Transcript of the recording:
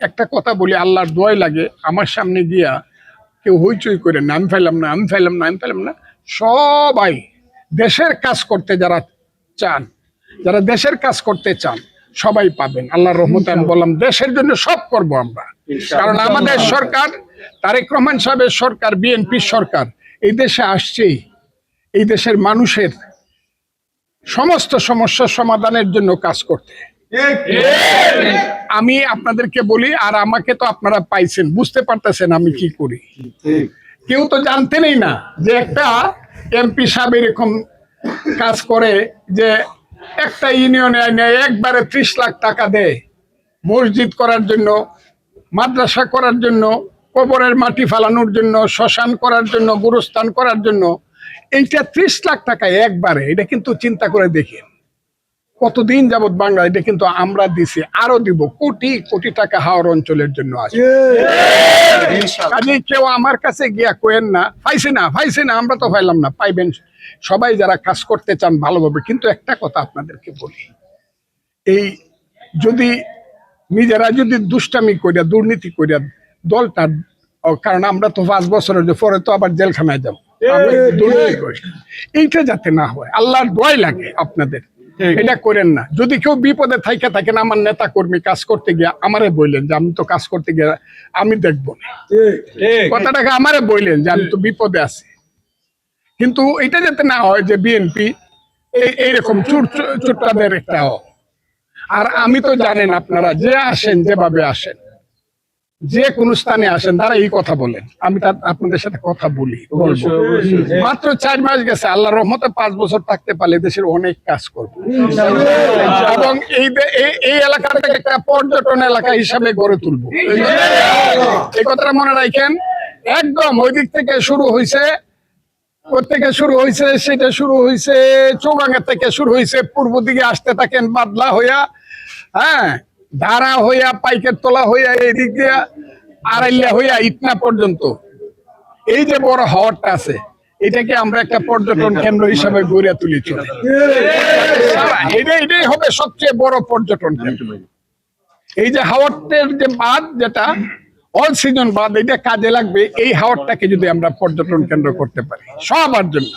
একটা কথা বলি, আল্লাহর দোয়াই লাগে, আমার সামনে গিয়া কেউ হইচই করে না, আমি ফেলাম না, আমি ফেলাম না, আমি ফেলাম না। সবাই দেশের কাজ করতে যারা চান, যারা দেশের কাজ করতে চান, সবাই পাবেন আল্লাহর রহমতে। আমি বললাম দেশের জন্য সব করব আমরা, কারণ আমাদের সরকার, তারেক রহমান সাহেবের সরকার, বিএনপির সরকার এই দেশে আসছে এই দেশের মানুষের সমস্ত সমস্যার সমাধানের জন্য কাজ করতে। আমি আপনাদেরকে বলি, আর আমাকে তো আপনারা পাইছেন, বুঝতে পারতেছেন আমি কি করি। কেউ তো জানতেনই না যে একটা এমপি সাহেব এরকম কাজ করে, যে একটা ইউনিয়নে একবারে 30 লাখ টাকা দেয় মসজিদ করার জন্য, মাদ্রাসা করার জন্য, কবরের মাটি ফালানোর জন্য, শ্মশান করার জন্য, গুরুস্থান করার জন্য। এইটা 30 লাখ টাকা একবারে, এটা কিন্তু চিন্তা করে দেখেন কতদিন যাবত বাংলা, এটা কিন্তু আমরা দিছি, আরো দিব কোটি কোটি টাকা হাওর অঞ্চলের জন্য আছে। কাজেই কেউ আমার কাছে গিয়া কোয়েন না পাইছে না, পাইছে না, আমরা তো পাইলাম না, পাইবেন সবাই যারা কাজ করতে চান ভালোভাবে। কিন্তু একটা কথা আপনাদেরকে বলি, এই যদি নিজেরা যদি দুষ্টামি করিয়া দুর্নীতি করিয়া দলটা, কারণ আমরা তো 5 বছরের পরে তো আবার জেলখানায় যাবো, এইটা যাতে না হয় আল্লাহর দোয়াই লাগে আপনাদের, এটা করেন না। যদি কেউ বিপদে থাইকা থাকেন, আমার নেতা কর্মী কাজ করতে গিয়া আমারে বললেন যে আমি তো কাজ করতে গিয়ে আমি দেখবো না, কথাটাকে আমারে বললেন যে আমি তো বিপদে আছি। কিন্তু এটা যাতে না হয় যে বিএনপি এইরকম চোরটাদের একটা। আর আমি তো জানেন আপনারা যে আসেন, যেভাবে আসেন, যে কোনো স্থানে আসেন, তারা এই কথা বলেন। আমি আপনাদের সাথে কথা বলি, মাত্র 4 মাস গেছে, আল্লাহর রহমতে 5 বছর থাকতে পারলে দেশের অনেক কাজ করবো, এবং এই এলাকাটাকে একটা পর্যটন এলাকা হিসাবে গড়ে তুলবো। এই কথাটা মনে রাখেন। একদম ওই দিক থেকে শুরু হয়েছে, সেটা শুরু হয়েছে চৌগাঙ্গা থেকে শুরু হয়েছে, পূর্ব দিকে আসতে থাকেন বাদলা হইয়া, হ্যাঁ, ধারা হইয়া, পাইকের তোলা হইয়া, এইদিক দিয়ে আড়াইলিয়া হইয়া ইটনা পর্যন্ত এই যে বড় হাওরটা আছে, এটাকে আমরা একটা পর্যটন কেন্দ্র হিসাবে গড়ে তুলি। এটাই হবে সবচেয়ে বড় পর্যটন কেন্দ্র। এই যে হাওরটের যে বাঁধ, যেটা অল সিজন বাঁধ, এটা কাজে লাগবে। এই হাওরটাকে যদি আমরা পর্যটন কেন্দ্র করতে পারি সবার জন্য,